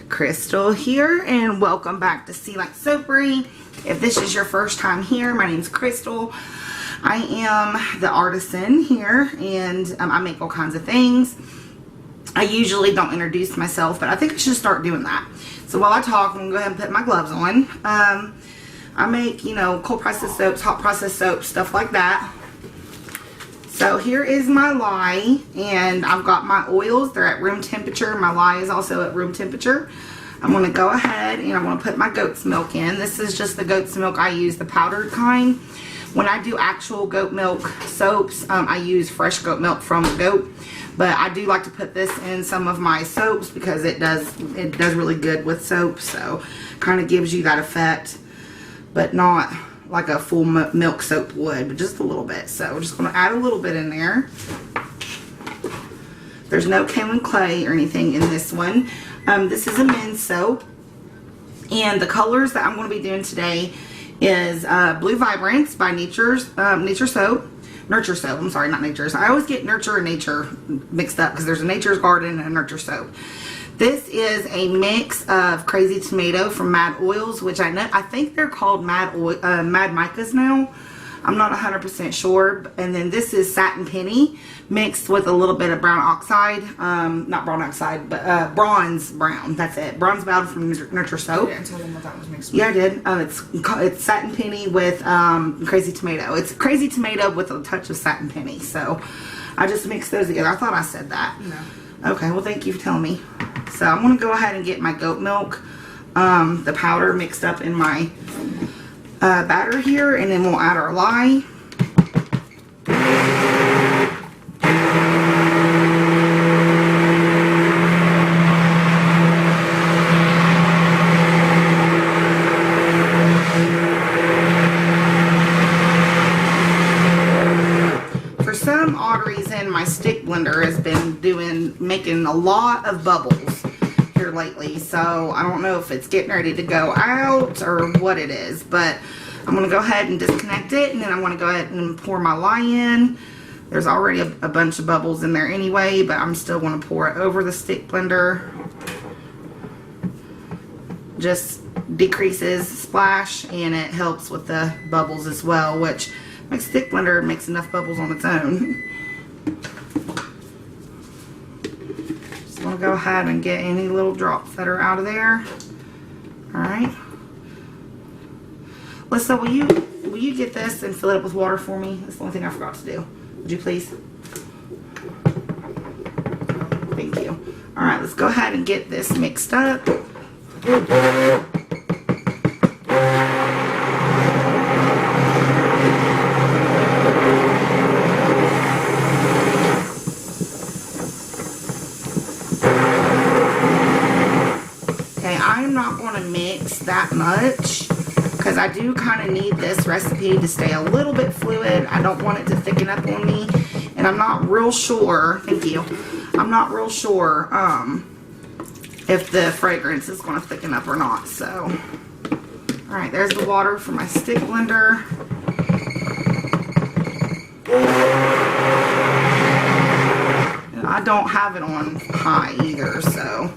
Crystal here, and welcome back to Sea Like Soapery. If this is your first time here, my name's Crystal. I am the artisan here, and I make all kinds of things. I usually don't introduce myself, but I think I should start doing that. So while I talk, I'm going to go ahead and put my gloves on. I make, you know, cold processed soaps, hot processed soaps, stuff like that. So here is my lye, and I've got my oils. They're at room temperature. My lye is also at room temperature. I'm going to go ahead and I'm going to put my goat's milk in. This is just the goat's milk I use, the powdered kind. When I do actual goat milk soaps, I use fresh goat milk from the goat. But I do like to put this in some of my soaps because it does really good with soap. So kind of gives you that effect, but not like a full milk soap would, but just a little bit. So we're just going to add a little bit in there. There's no kaolin clay or anything in this one. This is a men's soap, and the colors that I'm going to be doing today is Blue Vibrance by Nurture Soap. I'm sorry, not Nature's. I always get Nurture and Nature mixed up because there's a Nature's Garden and a Nurture Soap. This is a mix of Crazy Tomato from Mad Oils, which I think they're called Mad Micas now. I'm not 100% sure. And then this is Satin Penny mixed with a little bit of brown oxide. Not brown oxide, but bronze brown. That's it. Bronze brown from Nurture Soap. You didn't tell them what that was mixed with. Yeah, I did. It's Satin Penny with Crazy Tomato. It's Crazy Tomato with a touch of Satin Penny. So I just mixed those together. I thought I said that. No. Okay, well, thank you for telling me. So I'm going to go ahead and get my goat milk, the powder mixed up in my batter here, and then we'll add our lye. For some odd reason, my stick blender has been making a lot of bubbles here lately, so I don't know if it's getting ready to go out or what it is, but I'm going to go ahead and disconnect it, and then I'm going to go ahead and pour my lye in. There's already a bunch of bubbles in there anyway, but I'm still going to pour it over the stick blender. Just decreases splash, and it helps with the bubbles as well, which my stick blender makes enough bubbles on its own. Just want to go ahead and get any little drops that are out of there. Alright. Lisa, will you get this and fill it up with water for me? That's the only thing I forgot to do. Would you please? Thank you. Alright, let's go ahead and get this mixed up. I'm not going to mix that much because I do kind of need this recipe to stay a little bit fluid. I don't want it to thicken up on me, and I'm not real sure, thank you, I'm not real sure if the fragrance is going to thicken up or not. So alright, there's the water for my stick blender. And I don't have it on high either, so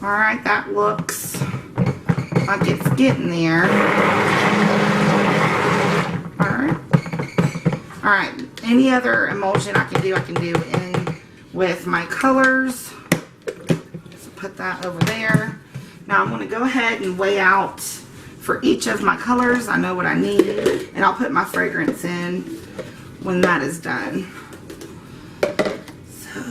alright, that looks like it's getting there. Alright, any other emulsion I can do in with my colors. So put that over there. Now I'm going to go ahead and weigh out for each of my colors. I know what I need, and I'll put my fragrance in when that is done. So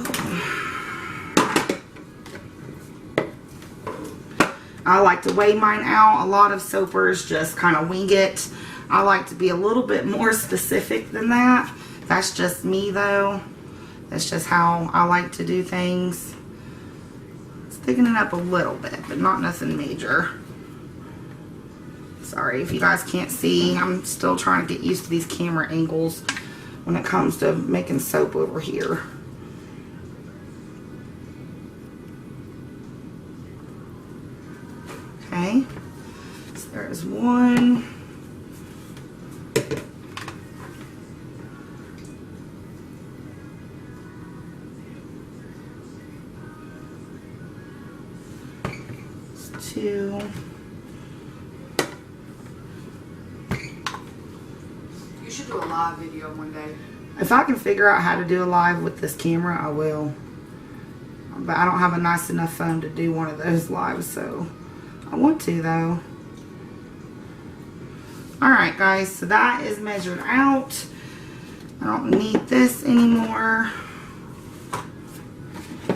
I like to weigh mine out. A lot of soapers just kind of wing it. I like to be a little bit more specific than that. That's just me though. That's just how I like to do things. It's thickening up a little bit, but not nothing major. Sorry if you guys can't see. I'm still trying to get used to these camera angles when it comes to making soap over here. Okay, so there's one. too. You should do a live video one day. If I can figure out how to do a live with this camera, I will. But I don't have a nice enough phone to do one of those lives, so I want to though. Alright guys, so that is measured out. I don't need this anymore.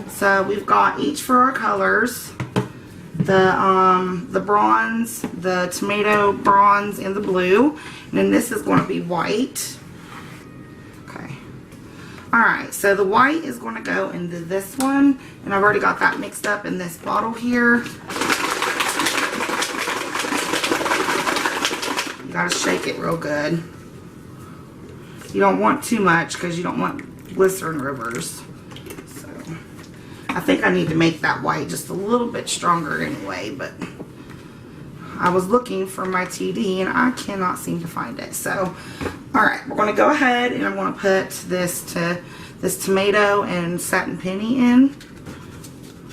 So we've got each for our colors. The bronze, the tomato bronze, and the blue. And then this is going to be white. Okay. Alright, so the white is going to go into this one. And I've already got that mixed up in this bottle here. You gotta shake it real good. You don't want too much because you don't want glycerin rivers. So I think I need to make that white just a little bit stronger anyway, but I was looking for my TD and I cannot seem to find it. So alright, we're gonna go ahead and I'm gonna put this tomato and satin penny in.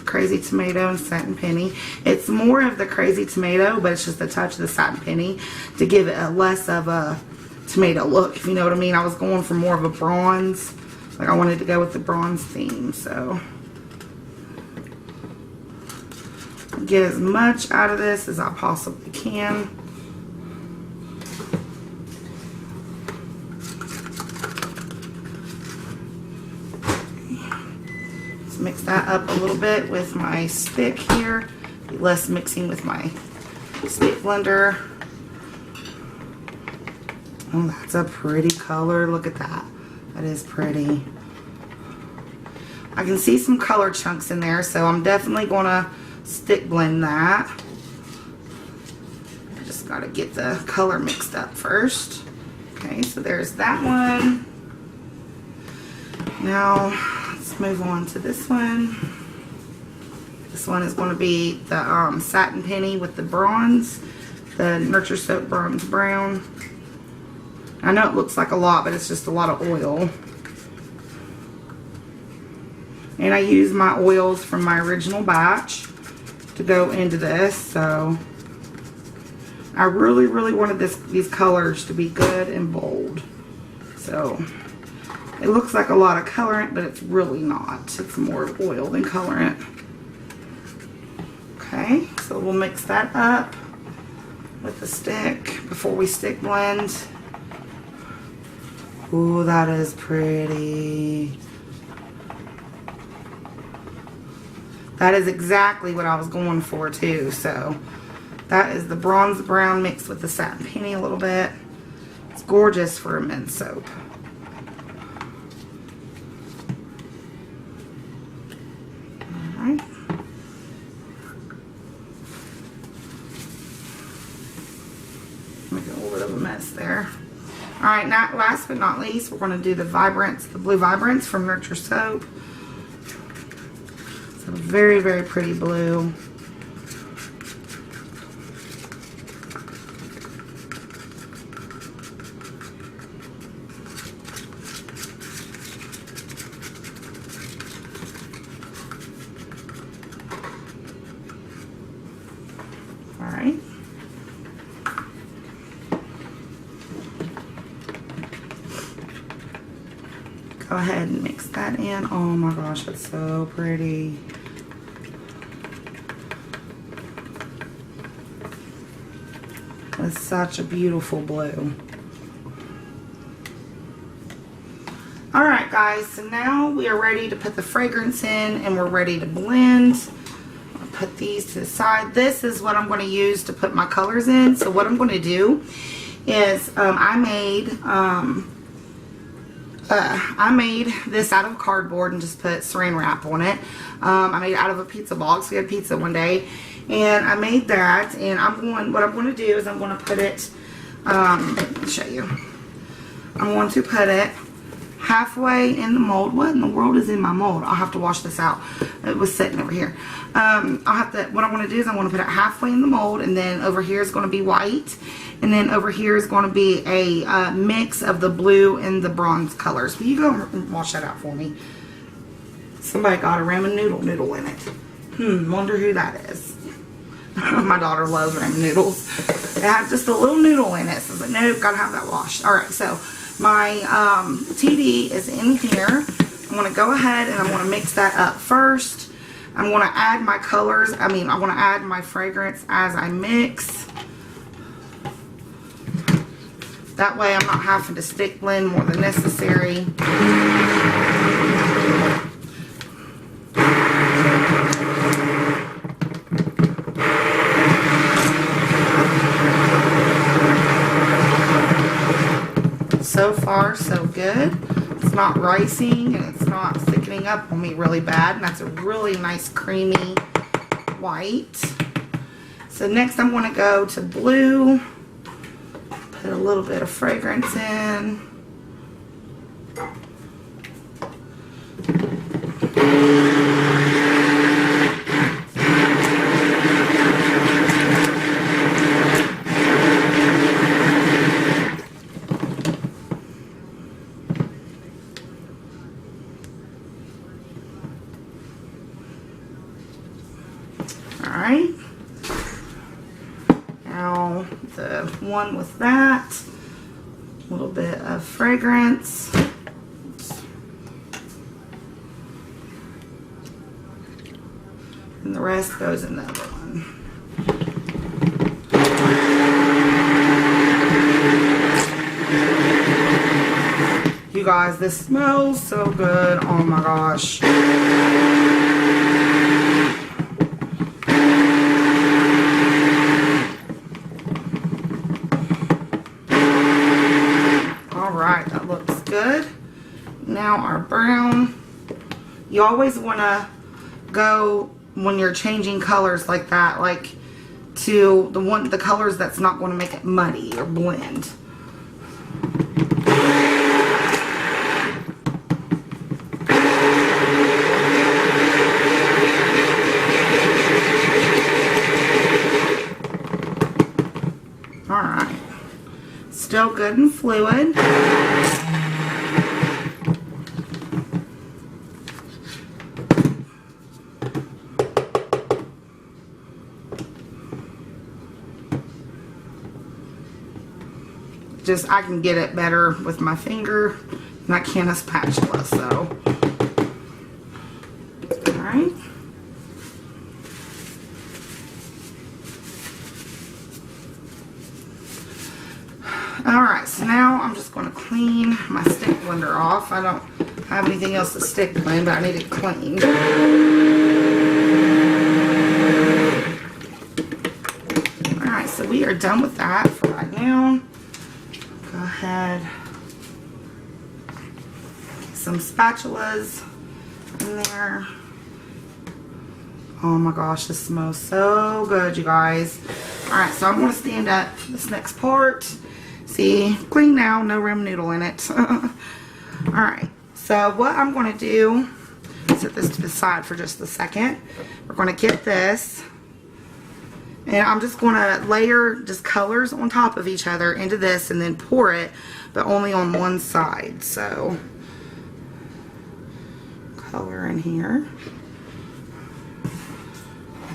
Crazy tomato and satin penny. It's more of the crazy tomato, but it's just a touch of the satin penny to give it a less of a tomato look, if you know what I mean. I was going for more of a bronze. Like I wanted to go with the bronze theme, so get as much out of this as I possibly can. Let's mix that up a little bit with my stick here. Be less mixing with my stick blender. Oh, that's a pretty color. Look at that. That is pretty. I can see some color chunks in there, so I'm definitely going to stick blend that. I just got to get the color mixed up first. Okay, so there's that one. Now, let's move on to this one. This one is going to be the satin penny with the bronze, the Nurture Soap Bronze Brown. I know it looks like a lot, but it's just a lot of oil. And I use my oils from my original batch to go into this, so I really, really wanted these colors to be good and bold. So it looks like a lot of colorant, but it's really not. It's more oil than colorant. Okay, so we'll mix that up with the stick before we stick blend. Ooh, that is pretty. That is exactly what I was going for too. So that is the bronze brown mixed with the satin penny a little bit. It's gorgeous for a men's soap. Alright. Make a little bit of a mess there. Alright, now last but not least, we're going to do the Vibrance, the blue Vibrance from Nurture Soap. It's a very, very pretty blue. Alright. Go ahead and mix that in. Oh my gosh, that's so pretty. It's such a beautiful blue. Alright guys, so now we are ready to put the fragrance in and we're ready to blend. I'll put these to the side. This is what I'm going to use to put my colors in. So what I'm going to do is I made this out of cardboard and just put saran wrap on it. I made it out of a pizza box. We had pizza one day. And I made that, and what I'm going to do is I'm going to put it, let me show you. I'm going to put it halfway in the mold. What in the world is in my mold? I'll have to wash this out. It was sitting over here. What I want to do is I want to put it halfway in the mold, and then over here is going to be white, and then over here is going to be a mix of the blue and the bronze colors. Will you go and wash that out for me? Somebody got a ramen noodle in it. Wonder who that is. My daughter loves ramen noodles. It had just a little noodle in it, so I was like, nope, gotta have that washed. Alright, so my TV is in here. I'm going to go ahead and I'm going to mix that up first. I'm going to add my colors. I want to add my fragrance as I mix. That way I'm not having to stick blend more than necessary. So far, so good. It's not ricing and it's not thickening up on me really bad. And that's a really nice creamy white. So next I'm going to go to blue. Put a little bit of fragrance in. Alright, now the one with that, a little bit of fragrance. And the rest goes in the other one. You guys, this smells so good. Oh my gosh. Alright, that looks good. Now our brown. You always want to go when you're changing colors like that, like to the colors that's not going to make it muddy or blend. Alright. Still good and fluid. Just, I can get it better with my finger than I can a spatula, so. Alright. Alright, so now I'm just going to clean my stick blender off. I don't have anything else to stick blend, but I need it cleaned. Alright, so we are done with that for right now. Go ahead. Get some spatulas in there. Oh my gosh, this smells so good, you guys. Alright, so I'm going to stand up for this next part. See, clean now, no rim noodle in it. Alright, so what I'm going to do, set this to the side for just a second. We're going to get this, and I'm just going to layer just colors on top of each other into this and then pour it, but only on one side. So, color in here.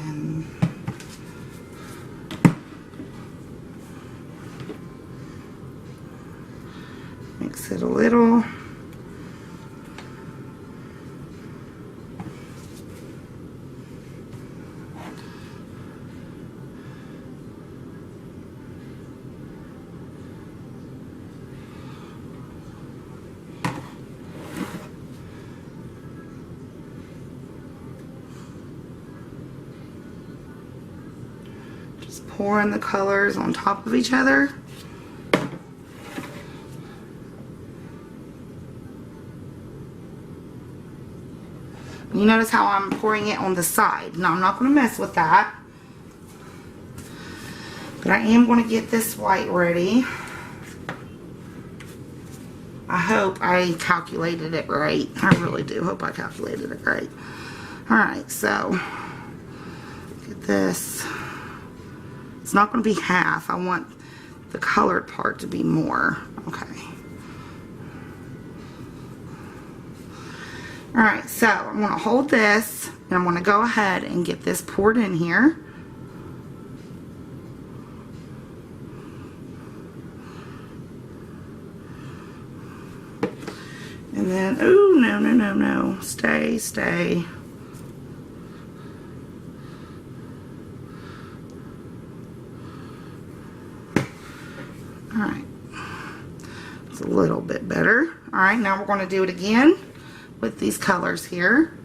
And mix it a little. Just pouring the colors on top of each other. You notice how I'm pouring it on the side. Now, I'm not going to mess with that. But I am going to get this white ready. I hope I calculated it right. I really do hope I calculated it right. Alright, so get this. It's not going to be half. I want the colored part to be more. Okay. Alright, so I'm going to hold this and I'm going to go ahead and get this poured in here. then, oh, no, no, no, no. Stay, stay. Alright. It's a little bit better. Alright, now we're going to do it again with these colors here.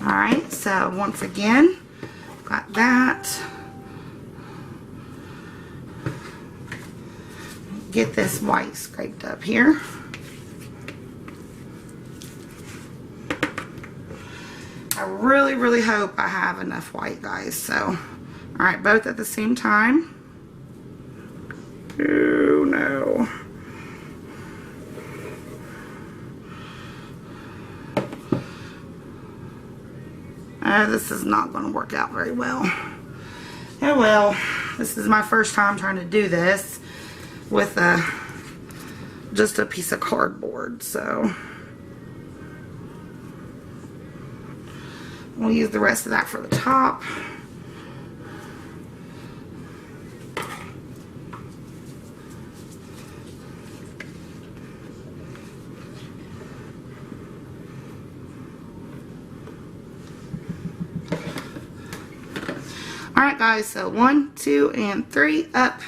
Alright, so once again, got that. Get this white scraped up here. I really, really hope I have enough white, guys. So, alright, both at the same time. Oh, no. This is not going to work out very well. Oh well, this is my first time trying to do this with just a piece of cardboard, so we'll use the rest of that for the top. Alright guys, so 1, 2, and 3 up.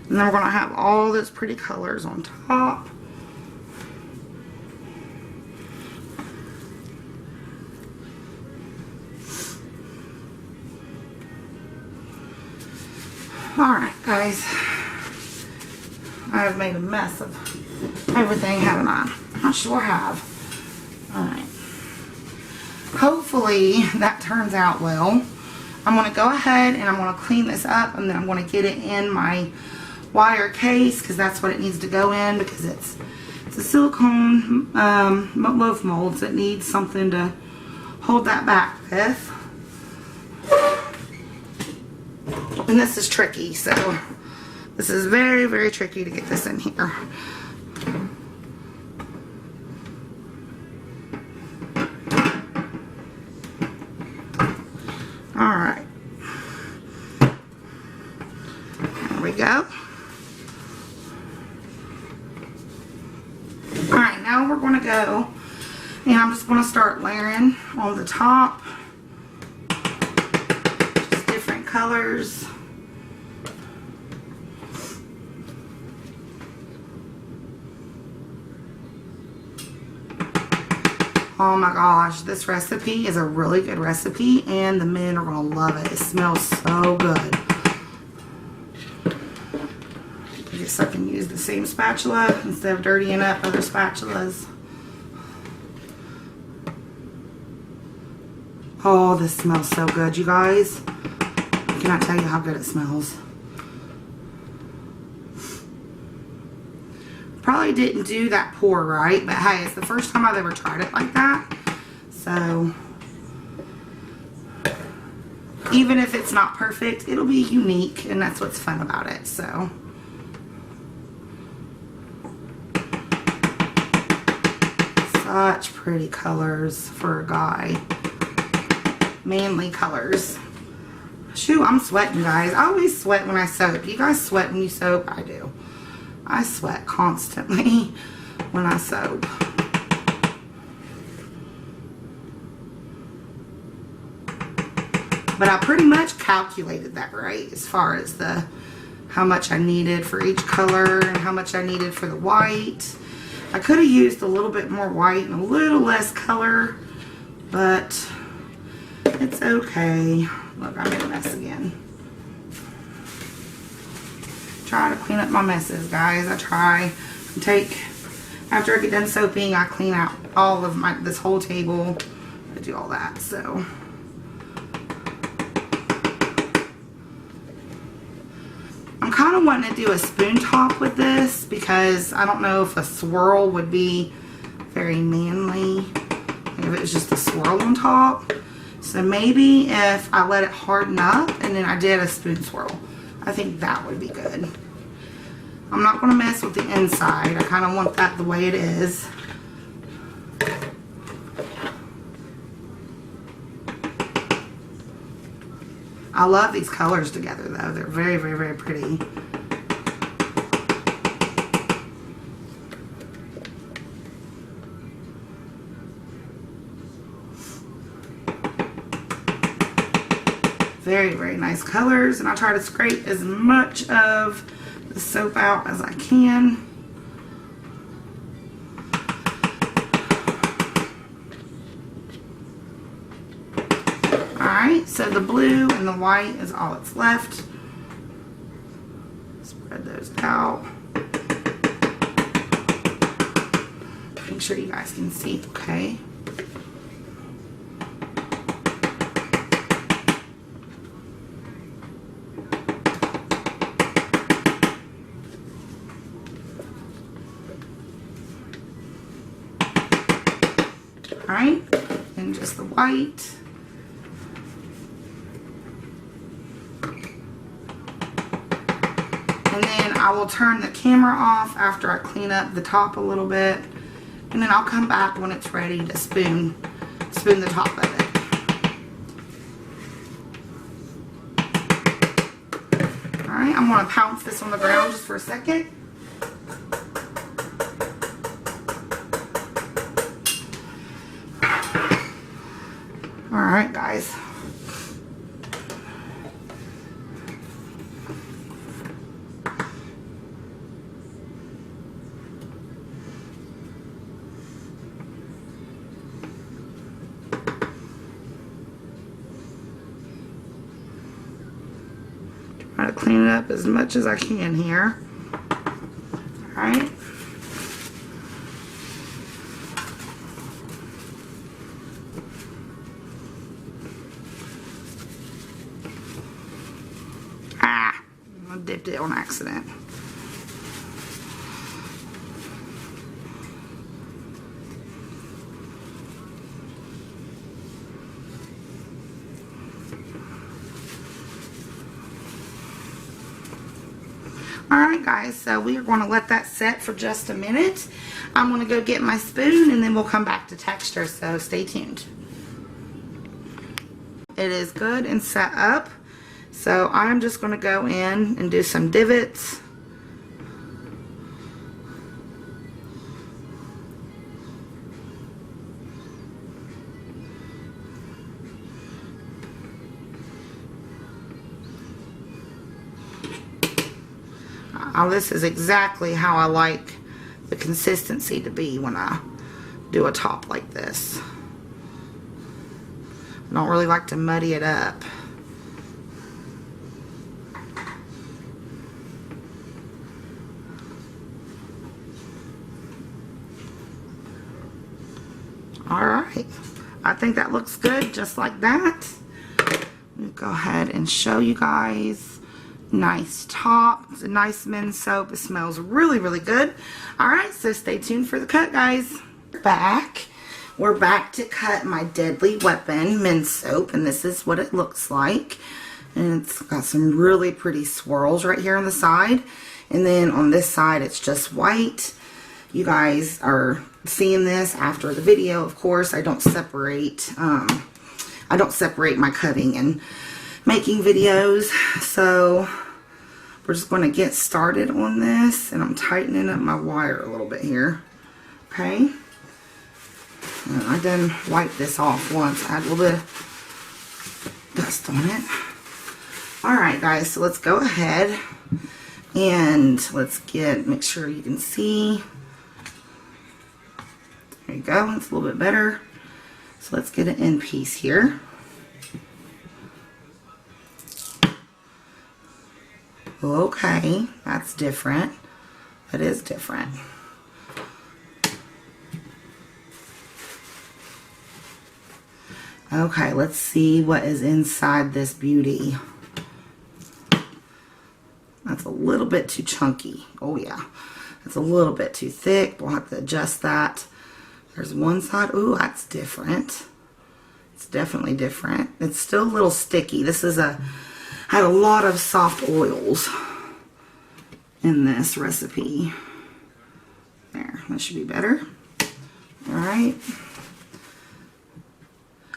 And then we're going to have all those pretty colors on top. Alright guys. I've made a mess of everything, haven't I? I sure have. Alright. Hopefully that turns out well. I'm going to go ahead and I'm going to clean this up, and then I'm going to get it in my wire case, because that's what it needs to go in, because it's a silicone loaf mold, so it needs something to hold that back with. And this is tricky, so this is very, very tricky to get this in here. Alright. There we go. Alright, now we're going to go, and I'm just going to start layering on the top. Just different colors. Oh my gosh, this recipe is a really good recipe, and the men are going to love it. It smells so good. I guess I can use the same spatula instead of dirtying up other spatulas. Oh, this smells so good, you guys. I cannot tell you how good it smells. Probably didn't do that pour right, but hey, it's the first time I've ever tried it like that. So, even if it's not perfect, it'll be unique, and that's what's fun about it. So, such pretty colors for a guy. Manly colors. Shoot, I'm sweating, guys. I always sweat when I soap. You guys sweat when you soap? I do. I sweat constantly when I soap. But I pretty much calculated that right as far as how much I needed for each color and how much I needed for the white. I could have used a little bit more white and a little less color, but it's okay. Look, I made a mess again. Try to clean up my messes, guys. I try to after I get done soaping, I clean out all of this whole table. I do all that, so. I'm kind of wanting to do a spoon top with this because I don't know if a swirl would be very manly. If it was just a swirl on top. So maybe if I let it harden up and then I did a spoon swirl. I think that would be good. I'm not going to mess with the inside. I kind of want that the way it is. I love these colors together though. They're very, very, very pretty. Very, very nice colors. And I try to scrape as much of the soap out as I can. Alright, so the blue and the white is all that's left. Spread those out. Make sure you guys can see, okay? Alright, and just the white. And then I will turn the camera off after I clean up the top a little bit. And then I'll come back when it's ready to spoon the top of it. Alright, I'm going to pounce this on the ground just for a second. Alright guys. Try to clean it up as much as I can here. Alright. I dipped it on accident. Alright guys, so we are going to let that set for just a minute. I'm going to go get my spoon and then we'll come back to texture, so stay tuned. It is good and set up. So I'm just going to go in and do some divots. This is exactly how I like the consistency to be when I do a top like this. I don't really like to muddy it up. Alright, I think that looks good just like that. Let me go ahead and show you guys. Nice top. It's a nice men's soap. It smells really, really good. Alright, so stay tuned for the cut, guys. We're back to cut my Deadly Weapon men's soap, and this is what it looks like. And it's got some really pretty swirls right here on the side. And then on this side, it's just white. You guys are seeing this after the video, of course. I don't separate my cutting and making videos. So we're just going to get started on this, and I'm tightening up my wire a little bit here. Okay. And I done wiped this off once. I had a little bit of dust on it. Alright guys, so let's go ahead and let's make sure you can see. There you go, it's a little bit better. So let's get an end piece here. Okay, that's different. That is different. Okay, let's see what is inside this beauty. That's a little bit too chunky. Oh yeah, that's a little bit too thick. We'll have to adjust that. There's one side. Ooh, that's different. It's definitely different. It's still a little sticky. This is had a lot of soft oils in this recipe. There, that should be better. All right.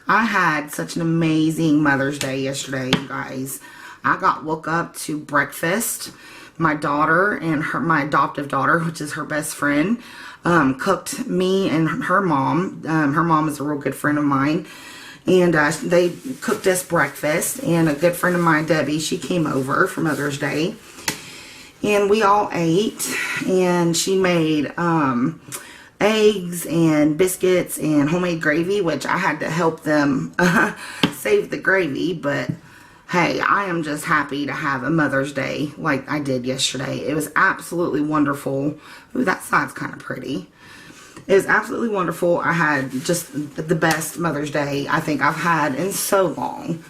I had such an amazing Mother's Day yesterday, you guys. I woke up to breakfast. My daughter and my adoptive daughter, which is her best friend, cooked me and her mom. Her mom is a real good friend of mine. And they cooked us breakfast. And a good friend of mine, Debbie, she came over for Mother's Day. And we all ate. And she made eggs and biscuits and homemade gravy, which I had to help them save the gravy. But hey, I am just happy to have a Mother's Day like I did yesterday. It was absolutely wonderful. Ooh, that side's kind of pretty. It was absolutely wonderful. I had just the best Mother's Day I think I've had in so long.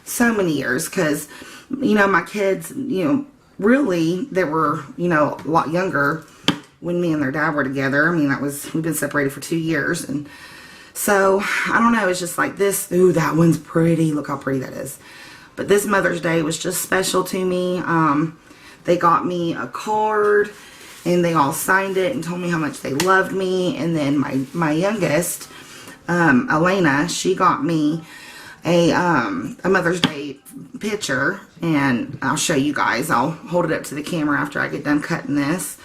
So many years. Because, you know, my kids, you know, really, they were, you know, a lot younger when me and their dad were together. I mean, we've been separated for 2 years. And so, I don't know. It's just like this. Ooh, that one's pretty. Look how pretty that is. But this Mother's Day was just special to me. They got me a card. And they all signed it and told me how much they loved me. And then my youngest, Elena, she got me a Mother's Day picture. And I'll show you guys. I'll hold it up to the camera after I get done cutting this.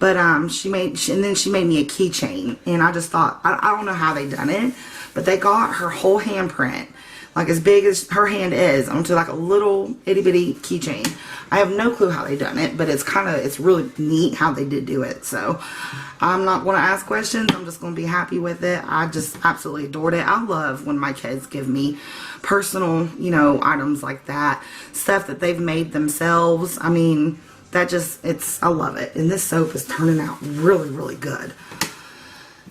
But she made me a keychain. And I just thought, I don't know how they done it. But they got her whole handprint, like as big as her hand is, onto like a little itty bitty keychain. I have no clue how they done it, but it's really neat how they did do it. So I'm not going to ask questions. I'm just going to be happy with it. I just absolutely adored it. I love when my kids give me personal, you know, items like that. Stuff that they've made themselves. I mean, I love it. And this soap is turning out really, really good.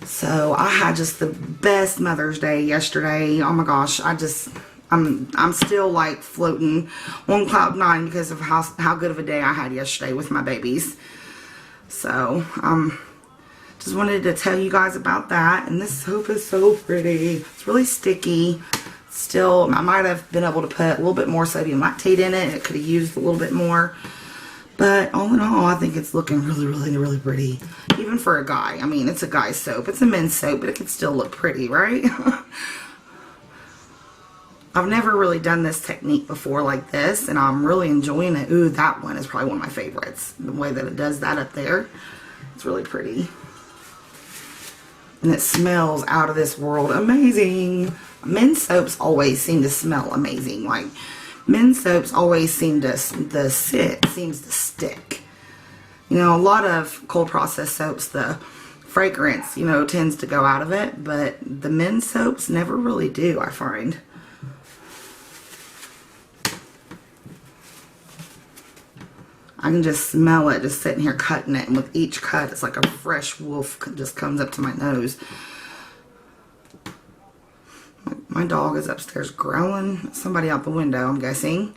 So I had just the best Mother's Day yesterday. Oh my gosh, I'm still like floating on cloud 9 because of how good of a day I had yesterday with my babies. So just wanted to tell you guys about that. And this soap is so pretty. It's really sticky. Still, I might have been able to put a little bit more sodium lactate in it. It could have used a little bit more. But all in all, I think it's looking really, really, really pretty. Even for a guy. I mean, it's a guy's soap. It's a men's soap, but it can still look pretty, right? I've never really done this technique before like this, and I'm really enjoying it. Ooh, that one is probably one of my favorites. The way that it does that up there. It's really pretty. And it smells out of this world amazing. Men's soaps always seem to smell amazing. Like, men's soaps always seem to, seems to stick. You know, a lot of cold processed soaps, the fragrance, you know, tends to go out of it, but the men's soaps never really do, I find. I can just smell it just sitting here cutting it, and with each cut it's like a fresh wolf just comes up to my nose. My dog is upstairs growling. Somebody out the window, I'm guessing.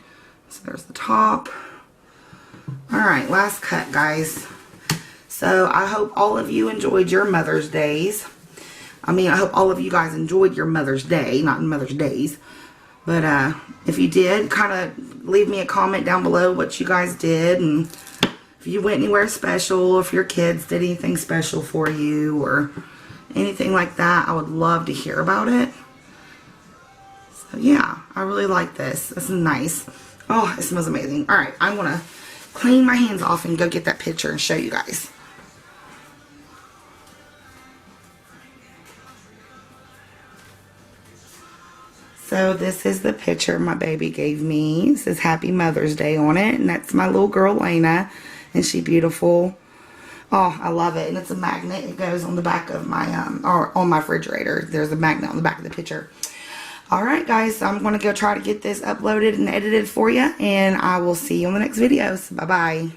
So there's the top. Alright, last cut, guys. So I hope all of you enjoyed your Mother's Days. I mean, I hope all of you guys enjoyed your Mother's Day, not Mother's Days. But if you did, kind of leave me a comment down below what you guys did. And if you went anywhere special, if your kids did anything special for you or anything like that, I would love to hear about it. So yeah, I really like this. This is nice. Oh, it smells amazing. Alright, I'm going to clean my hands off and go get that picture and show you guys. So this is the picture my baby gave me. It says Happy Mother's Day on it. And that's my little girl, Lena. And she's beautiful. Oh, I love it. And it's a magnet. It goes on the back of my, or on my refrigerator. There's a magnet on the back of the picture. Alright guys, so I'm going to go try to get this uploaded and edited for you. And I will see you on the next videos. Bye-bye.